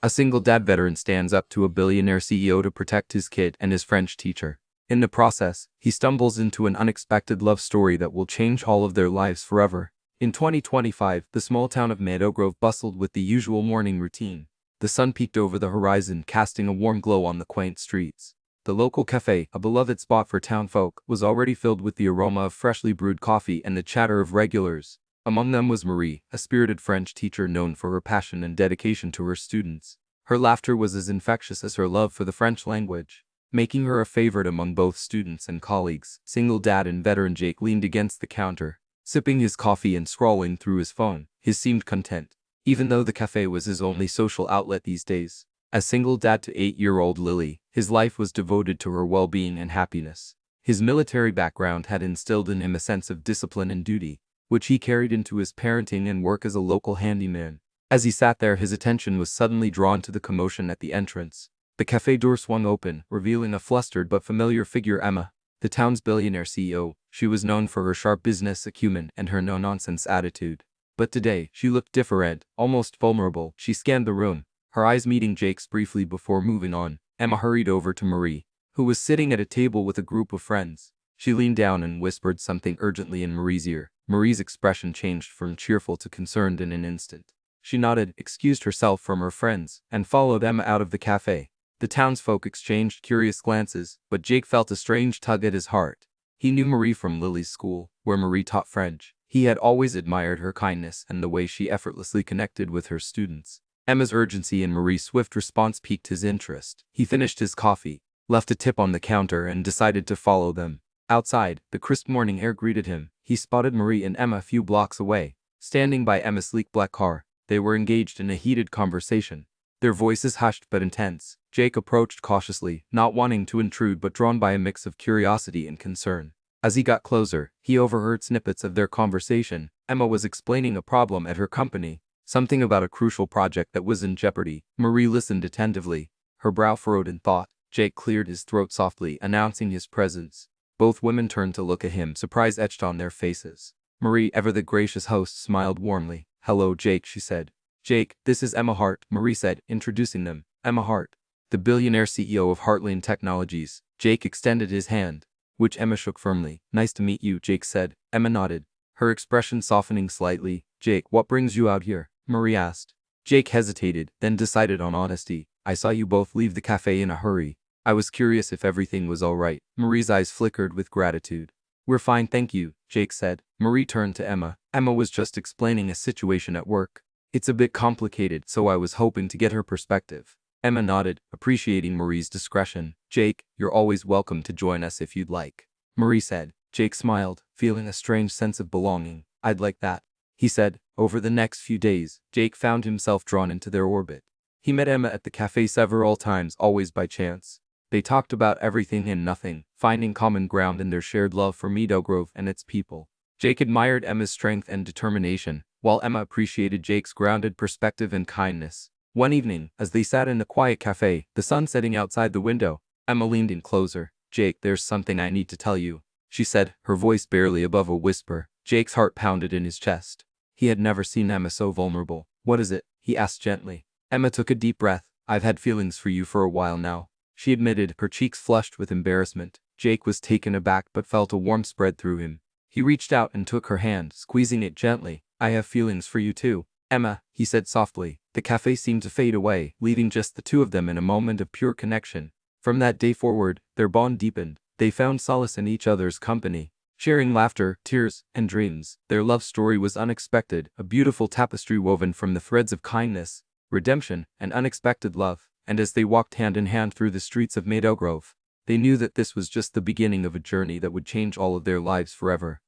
A single dad veteran stands up to a billionaire CEO to protect his kid and his French teacher. In the process, he stumbles into an unexpected love story that will change all of their lives forever. In 2025, the small town of Meadowgrove bustled with the usual morning routine. The sun peeked over the horizon, casting a warm glow on the quaint streets. The local cafe, a beloved spot for townfolk, was already filled with the aroma of freshly brewed coffee and the chatter of regulars. Among them was Marie, a spirited French teacher known for her passion and dedication to her students. Her laughter was as infectious as her love for the French language, making her a favorite among both students and colleagues. Single dad and veteran Jake leaned against the counter, sipping his coffee and scrolling through his phone. He seemed content, even though the cafe was his only social outlet these days. As single dad to 8-year-old Lily, his life was devoted to her well-being and happiness. His military background had instilled in him a sense of discipline and duty, which he carried into his parenting and work as a local handyman. As he sat there, his attention was suddenly drawn to the commotion at the entrance. The cafe door swung open, revealing a flustered but familiar figure, Emma, the town's billionaire CEO. She was known for her sharp business acumen and her no-nonsense attitude. But today, she looked different, almost vulnerable. She scanned the room, her eyes meeting Jake's briefly before moving on. Emma hurried over to Marie, who was sitting at a table with a group of friends. She leaned down and whispered something urgently in Marie's ear. Marie's expression changed from cheerful to concerned in an instant. She nodded, excused herself from her friends, and followed Emma out of the cafe. The townsfolk exchanged curious glances, but Jake felt a strange tug at his heart. He knew Marie from Lily's school, where Marie taught French. He had always admired her kindness and the way she effortlessly connected with her students. Emma's urgency and Marie's swift response piqued his interest. He finished his coffee, left a tip on the counter, and decided to follow them. Outside, the crisp morning air greeted him. He spotted Marie and Emma a few blocks away, standing by Emma's sleek black car. They were engaged in a heated conversation, their voices hushed but intense. Jake approached cautiously, not wanting to intrude but drawn by a mix of curiosity and concern. As he got closer, he overheard snippets of their conversation. Emma was explaining a problem at her company, something about a crucial project that was in jeopardy. Marie listened attentively, her brow furrowed in thought. Jake cleared his throat softly, announcing his presence. Both women turned to look at him, surprise etched on their faces. Marie, ever the gracious host, smiled warmly. "Hello, Jake," she said. "Jake, this is Emma Hart," Marie said, introducing them. Emma Hart, the billionaire CEO of Heartland Technologies. Jake extended his hand, which Emma shook firmly. "Nice to meet you," Jake said. Emma nodded, her expression softening slightly. "Jake, what brings you out here?" Marie asked. Jake hesitated, then decided on honesty. "I saw you both leave the cafe in a hurry. I was curious if everything was all right." Marie's eyes flickered with gratitude. "We're fine, thank you," Jake said. Marie turned to Emma. Emma was just explaining a situation at work. "It's a bit complicated, so I was hoping to get her perspective." Emma nodded, appreciating Marie's discretion. "Jake, you're always welcome to join us if you'd like," Marie said. Jake smiled, feeling a strange sense of belonging. "I'd like that," he said. Over the next few days, Jake found himself drawn into their orbit. He met Emma at the cafe several times, always by chance. They talked about everything and nothing, finding common ground in their shared love for Meadowgrove and its people. Jake admired Emma's strength and determination, while Emma appreciated Jake's grounded perspective and kindness. One evening, as they sat in the quiet cafe, the sun setting outside the window, Emma leaned in closer. "Jake, there's something I need to tell you," she said, her voice barely above a whisper. Jake's heart pounded in his chest. He had never seen Emma so vulnerable. "What is it?" he asked gently. Emma took a deep breath. "I've had feelings for you for a while now," she admitted, her cheeks flushed with embarrassment. Jake was taken aback but felt a warmth spread through him. He reached out and took her hand, squeezing it gently. "I have feelings for you too, Emma," he said softly. The cafe seemed to fade away, leaving just the two of them in a moment of pure connection. From that day forward, their bond deepened. They found solace in each other's company, sharing laughter, tears, and dreams. Their love story was unexpected, a beautiful tapestry woven from the threads of kindness, redemption, and unexpected love. And as they walked hand in hand through the streets of Meadowgrove, they knew that this was just the beginning of a journey that would change all of their lives forever.